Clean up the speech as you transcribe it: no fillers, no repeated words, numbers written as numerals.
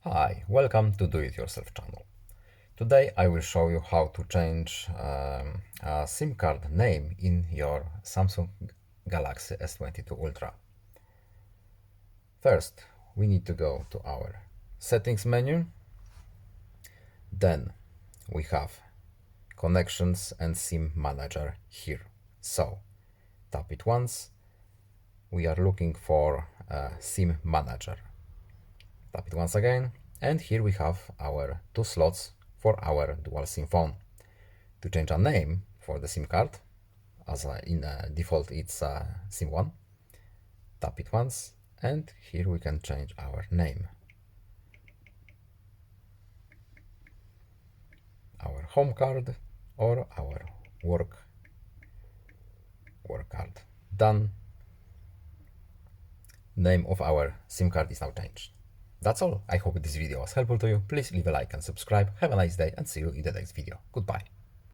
Hi, welcome to Do It Yourself channel. Today I will show you how to change a SIM card name in your Samsung Galaxy S22 Ultra. First, we need to go to our settings menu. Then we have connections and SIM manager here. So tap it once. We are looking for a SIM manager. Tap it once again, and here we have our two slots for our dual SIM phone. To change a name for the SIM card, as in default it's SIM 1, tap it once, and here we can change our name. Our home card or our work card. Done. Name of our SIM card is now changed. That's all. I hope this video was helpful to you. Please leave a like and subscribe. Have a nice day and see you in the next video. Goodbye.